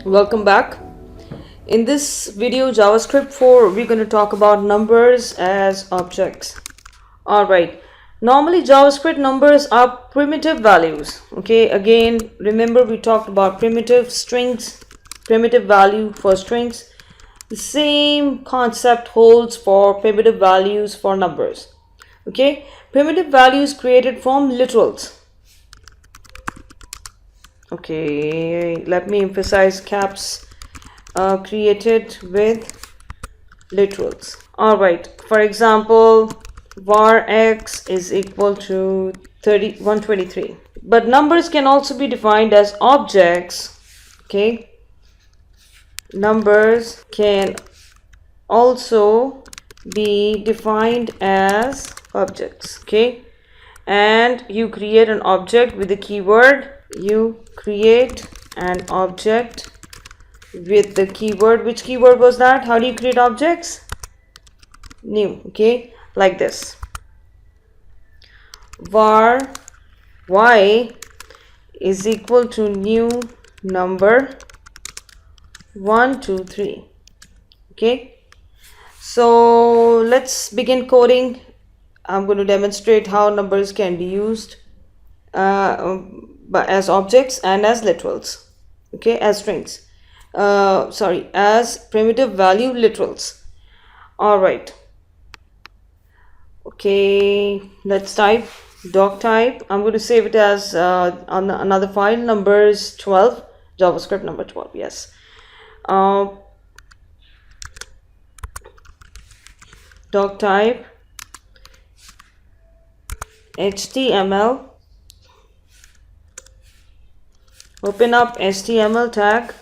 Welcome back. In this video JavaScript 4 we're going to talk about numbers as objects. Alright, normally JavaScript numbers are primitive values. Okay, again remember we talked about primitive strings, primitive value for strings. The same concept holds for primitive values for numbers. Okay, primitive values created from literals. Okay, let me emphasize caps created with literals. Alright, for example, var x is equal to 123. But numbers can also be defined as objects. Okay, numbers can also be defined as objects. Okay, and you create an object with the keyword. You create an object with the keyword. Which keyword was that? How do you create objects? New. Okay, like this. Var y is equal to new number 1 2 3. Okay, so let's begin coding. I'm going to demonstrate how numbers can be used as objects and as literals. Okay, as strings. As primitive value literals. All right. Okay, let's type doc type. I'm going to save it as on another file, numbers 12, JavaScript number 12. Yes. Doc type HTML. Open up HTML tag,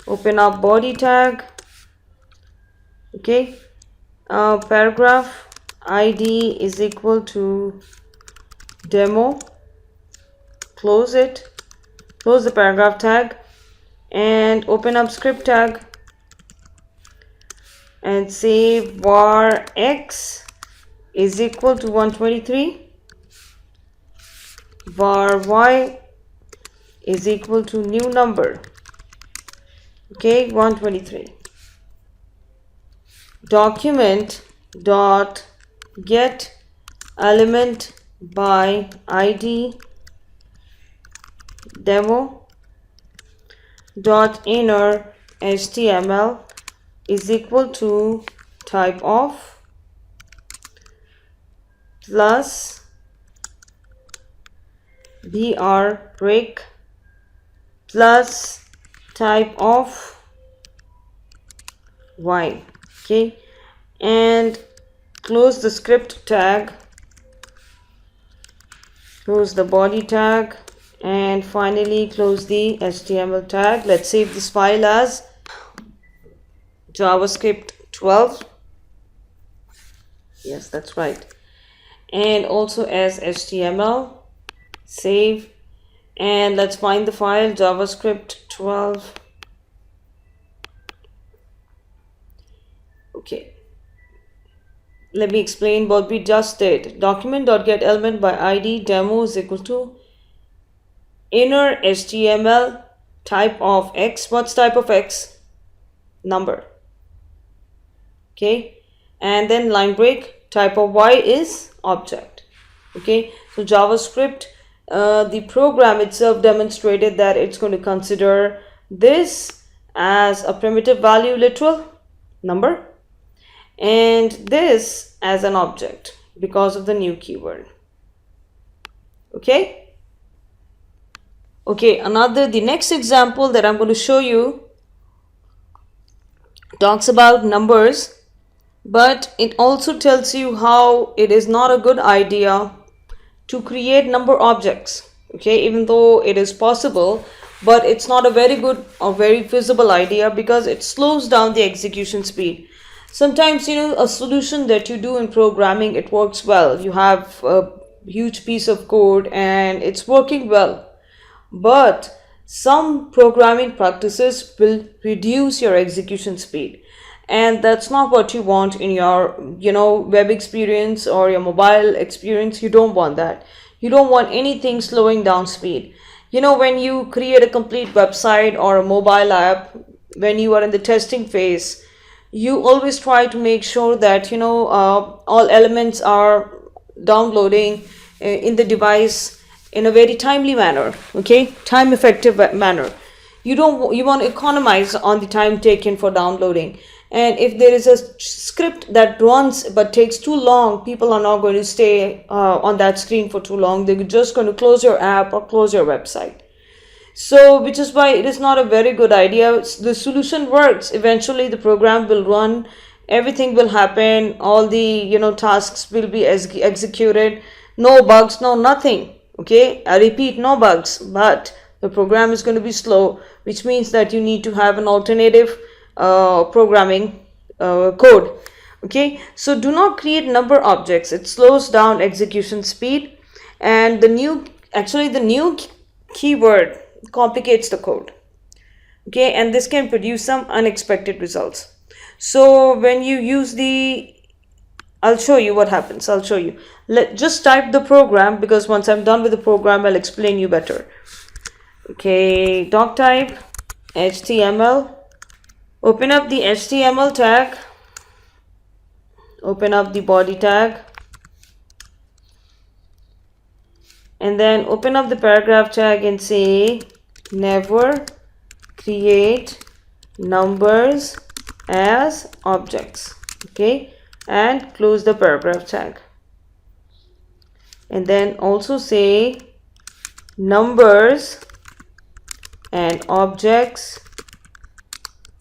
open up body tag. Okay, paragraph ID is equal to demo. Close it, close the paragraph tag, and open up script tag and say var x is equal to 123, var y is equal to new number. Okay, 123. Document dot get element by id demo dot inner html is equal to type of plus br break plus type of y. Okay, and close the script tag, close the body tag, and finally close the HTML tag. Let's save this file as JavaScript 12. Yes, that's right. And also as HTML. Save. And let's find the file JavaScript 12. Okay, let me explain what we just did. Document.getElement by id demo is equal to inner HTML type of x. What's type of x? Number. Okay, and then line break, type of y is object. Okay, so JavaScript, the program itself demonstrated that it's going to consider this as a primitive value literal number and this as an object because of the new keyword. Okay, the next example that I'm going to show you talks about numbers, but it also tells you how it is not a good idea to create number objects. Okay, even though it is possible, but it's not a very good or very feasible idea because it slows down the execution speed. Sometimes, a solution that you do in programming, it works well. You have a huge piece of code and it's working well, but some programming practices will reduce your execution speed, and that's not what you want in your web experience or your mobile experience. You don't want that. You don't want anything slowing down speed. when you create a complete website or a mobile app, when you are in the testing phase, you always try to make sure that all elements are downloading in the device in a very timely manner, okay, time effective manner. You want to economize on the time taken for downloading. And if there is a script that runs but takes too long, people are not going to stay on that screen for too long. They're just going to close your app or close your website. So, which is why it is not a very good idea. The solution works. Eventually, the program will run, everything will happen, all the tasks will be executed, no bugs, no nothing. Okay, I repeat, no bugs, but the program is going to be slow, which means that you need to have an alternative programming code. Okay, so do not create number objects. It slows down execution speed, and the new keyword complicates the code. Okay, and this can produce some unexpected results. So when you use I'll show you what happens. I'll show you. Just type the program, because once I'm done with the program, I'll explain you better. Okay, doc type HTML. Open up the HTML tag. Open up the body tag. And then open up the paragraph tag and say never create numbers as objects. Okay, and close the paragraph tag. And then also say numbers and objects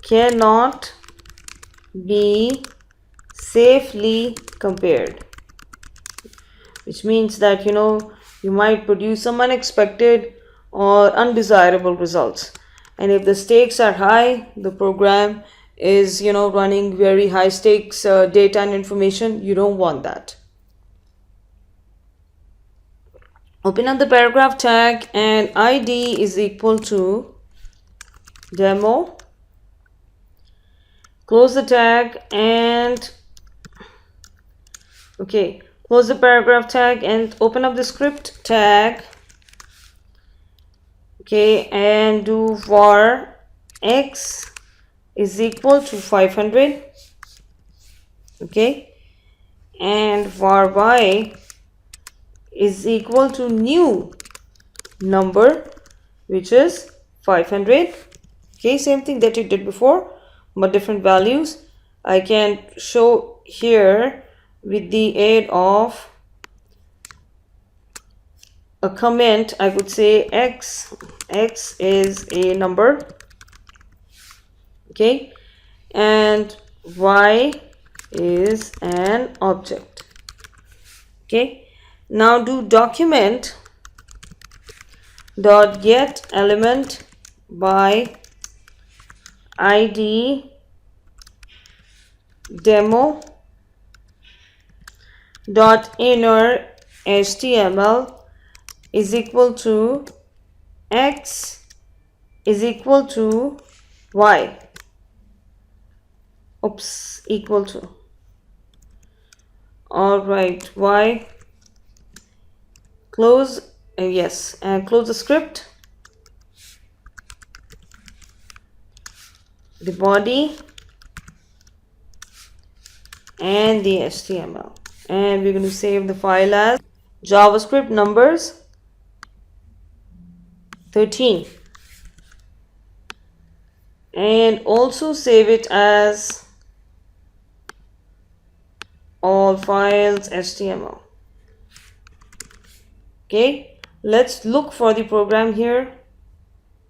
cannot be safely compared, which means that you might produce some unexpected or undesirable results. And if the stakes are high, the program is running very high stakes data and information, you don't want that. Open up the paragraph tag and id is equal to demo. Close the tag and close the paragraph tag and open up the script tag. Okay, and do var x is equal to 500. Okay, and var y is equal to new number, which is 500. Okay, same thing that you did before, but different values. I can show here with the aid of a comment. I would say x is a number, okay, and y is an object. Okay, now do document dot get element by id demo dot inner html is equal to x is equal to y. Equal to. All right, y. Close. Yes, and close the script. The body and the HTML, and we're going to save the file as JavaScript numbers 13, and also save it as all files HTML. Okay, let's look for the program here.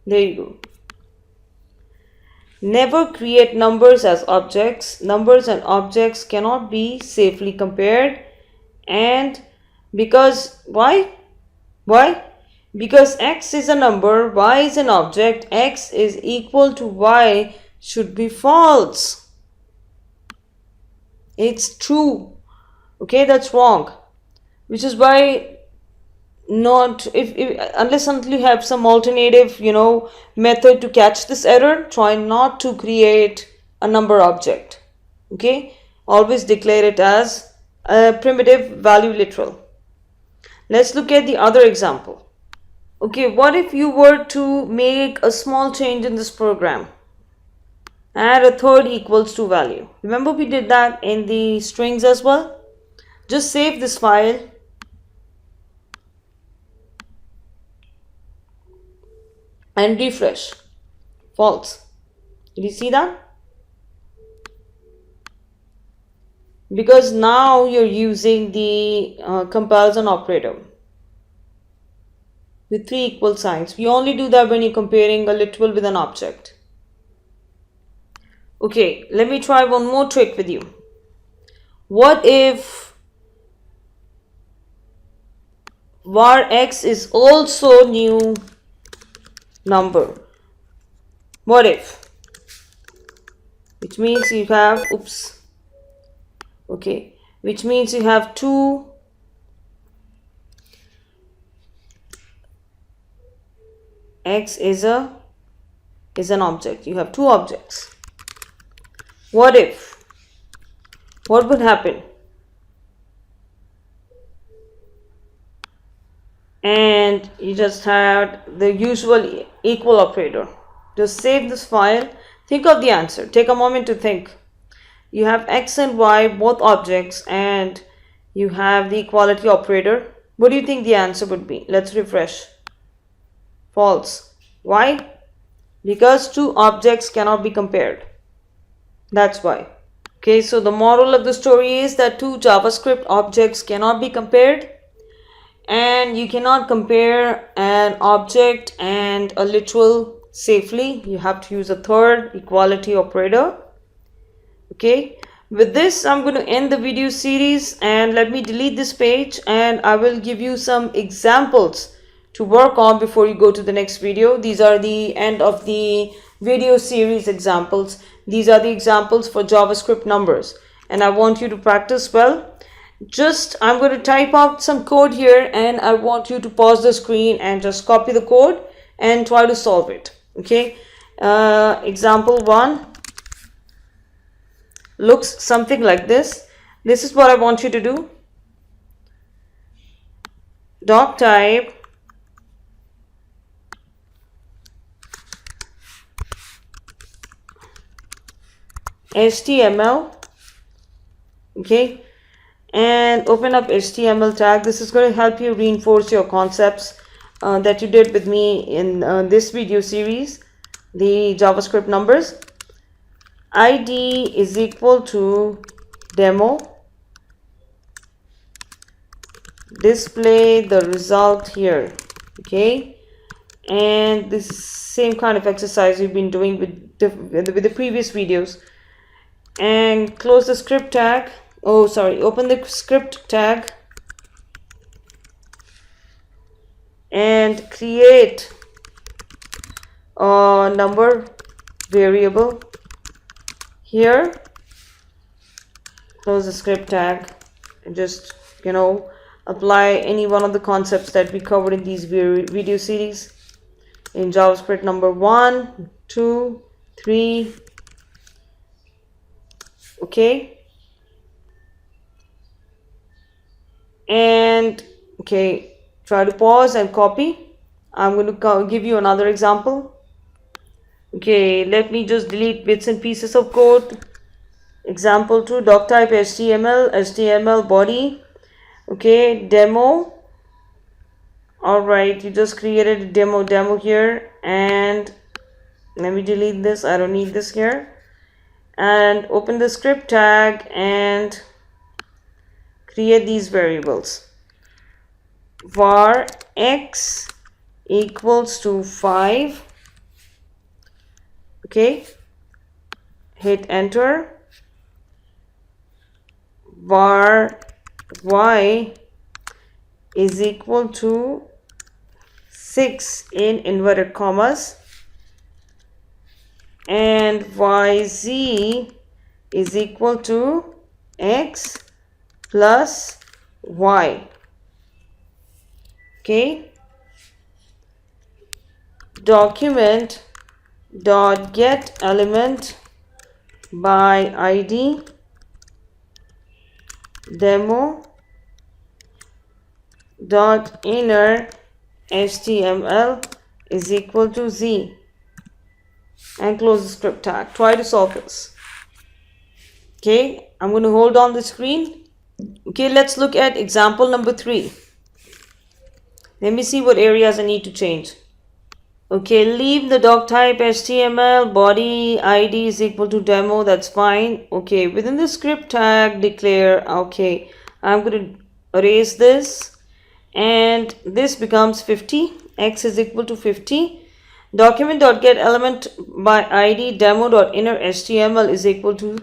There you go. Never create numbers as objects. Numbers and objects cannot be safely compared. And because why? Because x is a number, y is an object, x is equal to y should be false. It's true. Okay, that's wrong. Which is why not if unless until you have some alternative method to catch this error, try not to create a number object. Okay, always declare it as a primitive value literal. Let's look at the other example. Okay, what if you were to make a small change in this program? Add a third equals to value. Remember we did that in the strings as well? Just save this file and refresh. False. Did you see that? Because now you're using the comparison operator with three equal signs. We only do that when you're comparing a literal with an object. Okay, let me try one more trick with you. What if var x is also new number? What if? Which means you have, oops, okay, which means you have two x is an object. You have two objects. What if? What would happen? And you just had the usual equal operator. Just save this file. Think of the answer. Take a moment to think. You have x and y, both objects, and you have the equality operator. What do you think the answer would be? Let's refresh. False. Why? Because two objects cannot be compared. That's why. Okay, so the moral of the story is that two JavaScript objects cannot be compared, and you cannot compare an object and a literal safely. You have to use a third equality operator. Okay, with this I'm going to end the video series, and let me delete this page, and I will give you some examples to work on before you go to the next video. These are the end of the video series examples. These are the examples for JavaScript numbers, and I want you to practice well. Just I'm going to type out some code here, and I want you to pause the screen and just copy the code and try to solve it. Okay, example 1 looks something like this. This is what I want you to do. Doc type HTML, okay, and open up HTML tag. This is going to help you reinforce your concepts that you did with me in this video series, the JavaScript numbers. ID is equal to demo, display the result here. Okay, and this same kind of exercise you've been doing with the previous videos. And close the script tag. Oh, sorry, open the script tag and create a number variable here. Close the script tag and just, apply any one of the concepts that we covered in these video series in JavaScript number 1, 2, 3. Okay, and okay, try to pause and copy. I'm going to give you another example. Okay, let me just delete bits and pieces of code. Example 2, doc type HTML body. Okay, demo. All right, you just created a demo here, and let me delete this. I don't need this here. And open the script tag and create these variables. Var x equals to 5. Okay, hit enter. Var y is equal to 6 in inverted commas, and yz is equal to x plus y. Okay, document dot get element by id demo dot inner HTML is equal to Z, and close the script tag. Try to solve this. Okay, I'm going to hold on the screen. Okay, let's look at example number 3. Let me see what areas I need to change. Okay, leave the doc type HTML, body ID is equal to demo, that's fine. Okay, within the script tag declare, okay, I'm going to erase this, and this becomes 50, x is equal to 50. Document.get element by id demo.inner HTML is equal to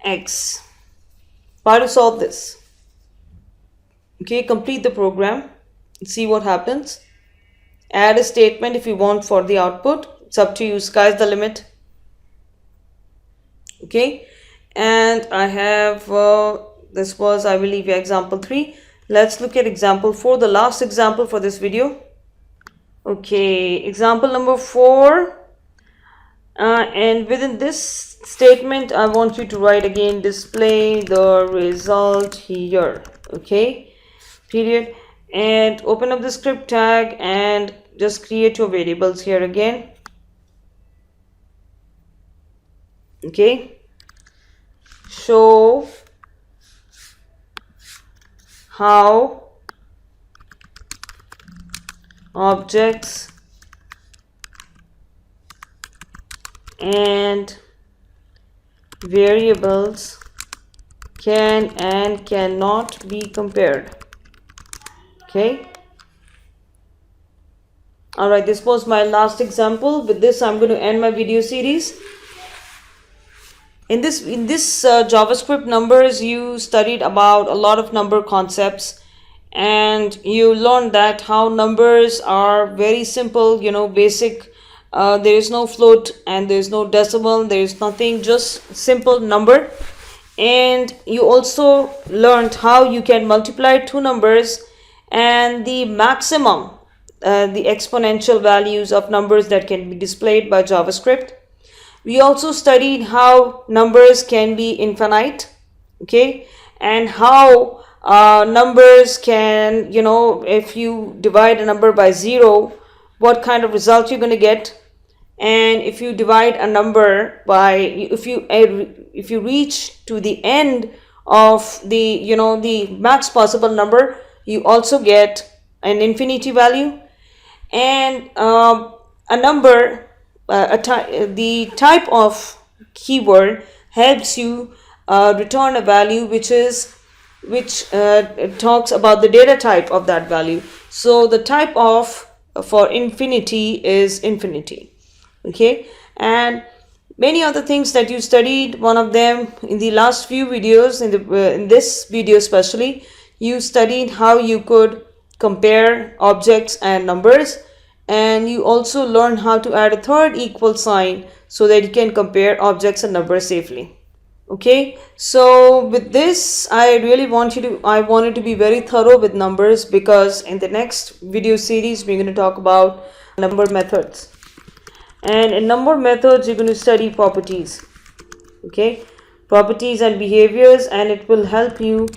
x. How to solve this? Okay, complete the program, see what happens. Add a statement if you want for the output. It's up to you, sky's the limit. Okay, and I have this was, I believe, example 3. Let's look at example 4, the last example for this video. Okay, example number 4, and within this statement I want you to write again, display the result here. Okay, period, and open up the script tag and just create your variables here again. Okay, show how objects and variables can and cannot be compared. Okay, all right, this was my last example. With this I'm going to end my video series. In this JavaScript numbers, you studied about a lot of number concepts, and you learned that how numbers are very simple, you know, basic. There is no float and there is no decimal, there is nothing, just simple number. And you also learned how you can multiply two numbers and the maximum, the exponential values of numbers that can be displayed by JavaScript. We also studied how numbers can be infinite, okay, and how numbers can, you know, if you divide a number by 0, what kind of result you're going to get. And if you divide a number by, if you reach to the end of the, you know, the max possible number, you also get an infinity value. And a number, the type of keyword helps you return a value which talks about the data type of that value. So the type of for infinity is infinity. Okay, and many other things that you studied. One of them in the last few videos, in this video especially, you studied how you could compare objects and numbers, and you also learned how to add a third equal sign so that you can compare objects and numbers safely. Okay, so with this I wanted to be very thorough with numbers, because in the next video series we're going to talk about number methods. And in number methods you're going to study properties. Okay, properties and behaviors, and it will help you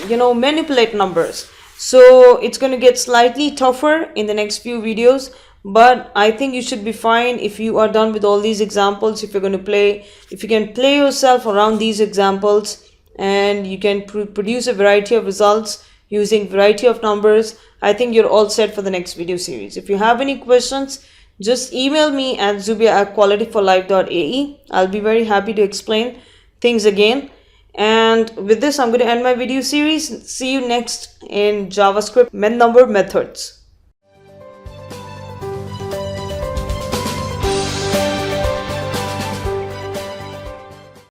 you know, manipulate numbers. So it's going to get slightly tougher in the next few videos, but I think you should be fine if you are done with all these examples. If you're going to play, if you can play yourself around these examples and you can produce a variety of results using variety of numbers, I think you're all set for the next video series. If you have any questions, just email me at zubia@qualityforlife.ae. I'll be very happy to explain things again. And with this I'm going to end my video series. See you next in JavaScript number methods.